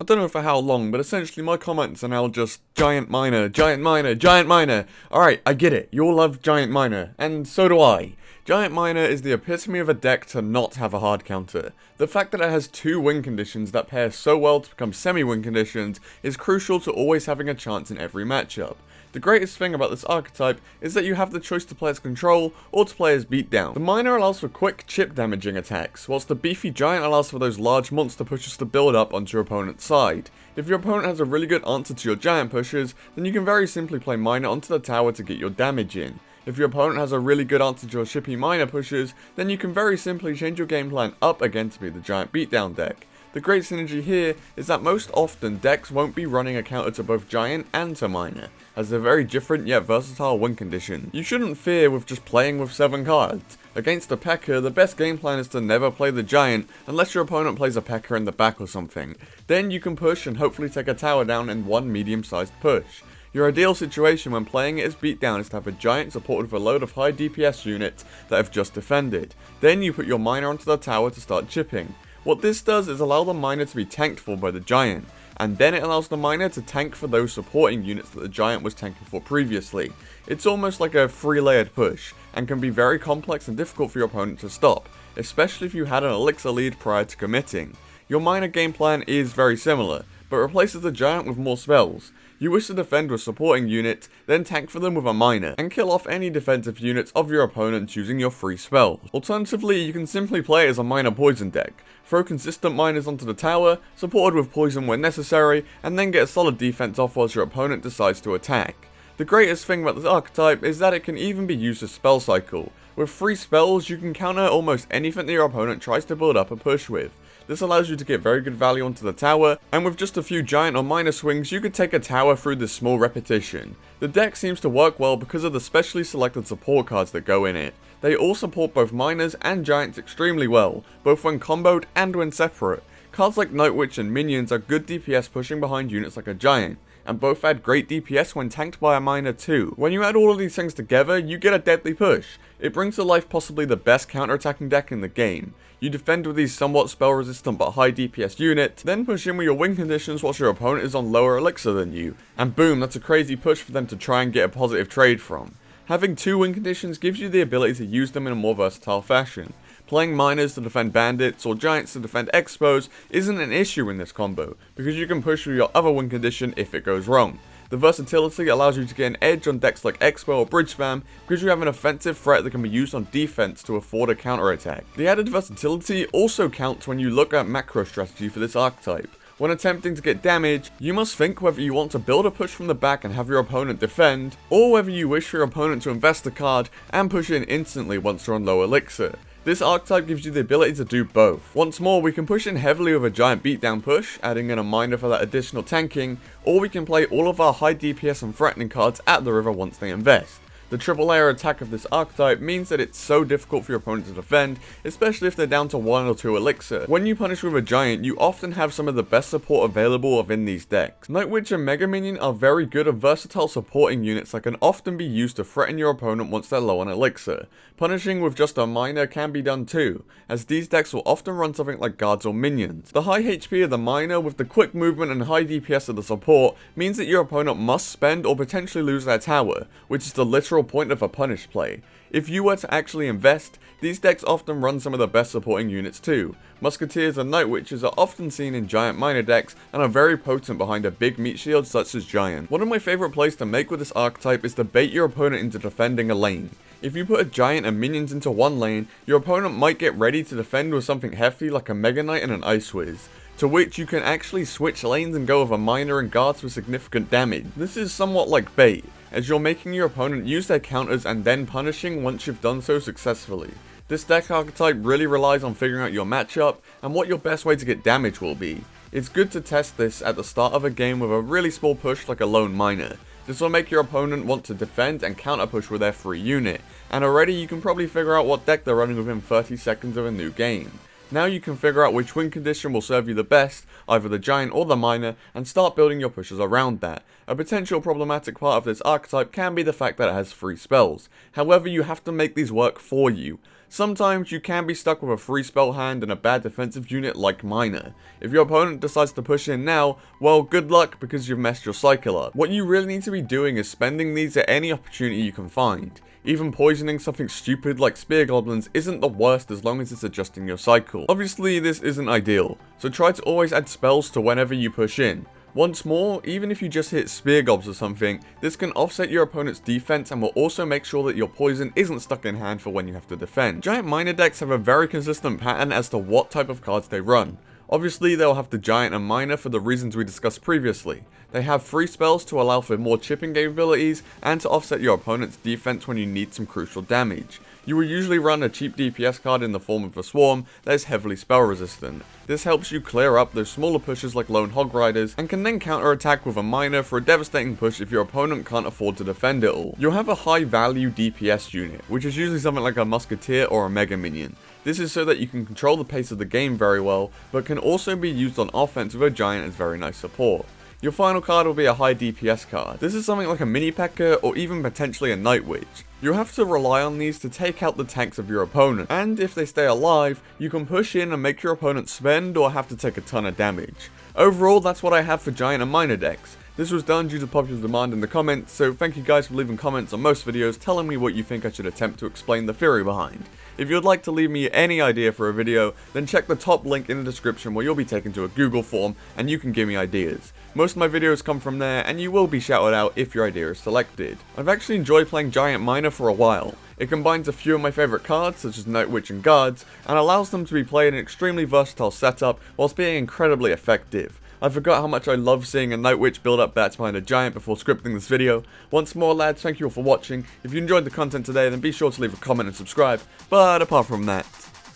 I don't know for how long, but essentially my comments are now just giant miner, giant miner, giant miner. Alright, I get it. You all love giant miner, and so do I. Giant miner is the epitome of a deck to not have a hard counter. The fact that it has two win conditions that pair so well to become semi-win conditions is crucial to always having a chance in every matchup. The greatest thing about this archetype is that you have the choice to play as control or to play as beatdown. The miner allows for quick chip damaging attacks, whilst the beefy giant allows for those large monster pushes to build up onto your opponent's side. If your opponent has a really good answer to your giant pushes, then you can very simply play miner onto the tower to get your damage in. If your opponent has a really good answer to your chippy miner pushes, then you can very simply change your game plan up again to be the giant beatdown deck. The great synergy here is that most often decks won't be running a counter to both giant and to miner, as they're very different yet versatile win conditions. You shouldn't fear with just playing with 7 cards. Against a P.E.K.K.A, the best game plan is to never play the giant unless your opponent plays a P.E.K.K.A in the back or something. Then you can push and hopefully take a tower down in one medium sized push. Your ideal situation when playing it as beatdown is to have a giant supported with a load of high DPS units that have just defended. Then you put your miner onto the tower to start chipping. What this does is allow the miner to be tanked for by the giant, and then it allows the miner to tank for those supporting units that the giant was tanking for previously. It's almost like a 3-layered push, and can be very complex and difficult for your opponent to stop, especially if you had an elixir lead prior to committing. Your miner game plan is very similar, but replaces the giant with more spells. You wish to defend with supporting units, then tank for them with a miner, and kill off any defensive units of your opponent choosing your free spells. Alternatively, you can simply play it as a miner poison deck. Throw consistent miners onto the tower, supported with poison when necessary, and then get a solid defense off whilst your opponent decides to attack. The greatest thing about this archetype is that it can even be used as spell cycle. With 3 spells, you can counter almost anything that your opponent tries to build up a push with. This allows you to get very good value onto the tower, and with just a few giant or miner swings, you could take a tower through this small repetition. The deck seems to work well because of the specially selected support cards that go in it. They all support both miners and giants extremely well, both when comboed and when separate. Cards like Night Witch and Minions are good DPS pushing behind units like a giant, and both add great DPS when tanked by a miner too. When you add all of these things together, you get a deadly push. It brings to life possibly the best counter-attacking deck in the game. You defend with these somewhat spell resistant but high DPS units, then push in with your win conditions whilst your opponent is on lower elixir than you, and boom, that's a crazy push for them to try and get a positive trade from. Having 2 win conditions gives you the ability to use them in a more versatile fashion. Playing miners to defend bandits or giants to defend expos isn't an issue in this combo, because you can push through your other win condition if it goes wrong. The versatility allows you to get an edge on decks like Expo or Bridge Spam because you have an offensive threat that can be used on defense to afford a counter attack. The added versatility also counts when you look at macro strategy for this archetype. When attempting to get damage, you must think whether you want to build a push from the back and have your opponent defend, or whether you wish for your opponent to invest a card and push in instantly once you're on low elixir. This archetype gives you the ability to do both. Once more, we can push in heavily with a giant beatdown push, adding in a miner for that additional tanking, or we can play all of our high DPS and threatening cards at the river once they invest. The triple layer attack of this archetype means that it's so difficult for your opponent to defend, especially if they're down to 1 or 2 elixir. When you punish with a giant, you often have some of the best support available within these decks. Night Witch and Mega Minion are very good and versatile supporting units that can often be used to threaten your opponent once they're low on elixir. Punishing with just a miner can be done too, as these decks will often run something like guards or minions. The high HP of the miner with the quick movement and high DPS of the support means that your opponent must spend or potentially lose their tower, which is the literal point of a punish play. If you were to actually invest, these decks often run some of the best supporting units too. Musketeers and Night Witches are often seen in giant miner decks and are very potent behind a big meat shield such as giant. One of my favourite plays to make with this archetype is to bait your opponent into defending a lane. If you put a giant and minions into one lane, your opponent might get ready to defend with something hefty like a Mega Knight and an Ice Whiz, to which you can actually switch lanes and go with a miner and guards with significant damage. This is somewhat like bait, as you're making your opponent use their counters and then punishing once you've done so successfully. This deck archetype really relies on figuring out your matchup and what your best way to get damage will be. It's good to test this at the start of a game with a really small push like a lone miner. This will make your opponent want to defend and counter push with their free unit, and already you can probably figure out what deck they're running within 30 seconds of a new game. Now you can figure out which win condition will serve you the best, either the giant or the miner, and start building your pushes around that. A potential problematic part of this archetype can be the fact that it has 3 spells. However, you have to make these work for you. Sometimes you can be stuck with a free spell hand and a bad defensive unit like Miner. If your opponent decides to push in now, well, good luck because you've messed your cycle up. What you really need to be doing is spending these at any opportunity you can find. Even poisoning something stupid like spear goblins isn't the worst as long as it's adjusting your cycle. Obviously this isn't ideal, so try to always add spells to whenever you push in. Once more, even if you just hit spear gobs or something, this can offset your opponent's defense and will also make sure that your poison isn't stuck in hand for when you have to defend. Giant Miner decks have a very consistent pattern as to what type of cards they run. Obviously they'll have the Giant and Miner for the reasons we discussed previously. They have free spells to allow for more chipping capabilities and to offset your opponent's defense when you need some crucial damage. You will usually run a cheap DPS card in the form of a Swarm that is heavily spell resistant. This helps you clear up those smaller pushes like Lone Hog Riders and can then counter attack with a Miner for a devastating push if your opponent can't afford to defend it all. You'll have a high value DPS unit, which is usually something like a Musketeer or a Mega Minion. This is so that you can control the pace of the game very well, but can also be used on offense with a Giant as very nice support. Your final card will be a high DPS card. This is something like a Mini P.E.K.K.A. or even potentially a Night Witch. You'll have to rely on these to take out the tanks of your opponent, and if they stay alive, you can push in and make your opponent spend or have to take a ton of damage. Overall, that's what I have for Giant and Miner decks. This was done due to popular demand in the comments, so thank you guys for leaving comments on most videos telling me what you think I should attempt to explain the theory behind. If you'd like to leave me any idea for a video, then check the top link in the description where you'll be taken to a Google form and you can give me ideas. Most of my videos come from there and you will be shouted out if your idea is selected. I've actually enjoyed playing Giant Miner for a while. It combines a few of my favourite cards such as Night Witch and Guards and allows them to be played in an extremely versatile setup whilst being incredibly effective. I forgot how much I love seeing a Night Witch build up bats behind a Giant before scripting this video. Once more lads, thank you all for watching. If you enjoyed the content today then be sure to leave a comment and subscribe, but apart from that,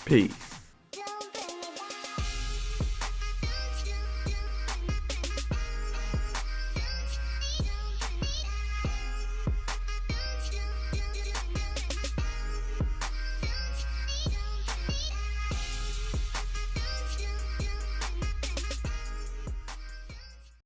peace.